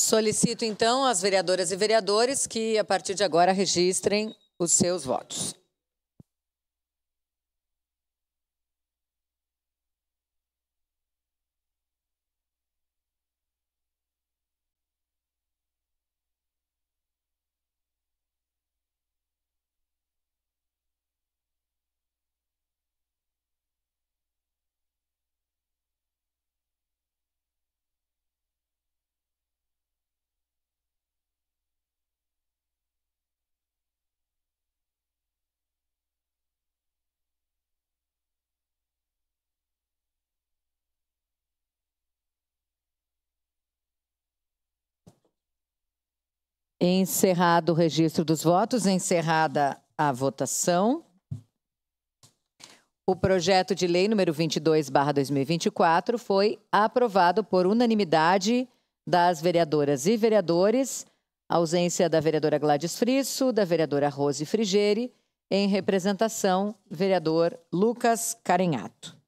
Solicito, então, às vereadoras e vereadores que, a partir de agora, registrem os seus votos. Encerrado o registro dos votos, encerrada a votação. O projeto de lei número 22/2024 foi aprovado por unanimidade das vereadoras e vereadores, ausência da vereadora Gladys Frisso, da vereadora Rose Frigeri, em representação, vereador Lucas Carenhato.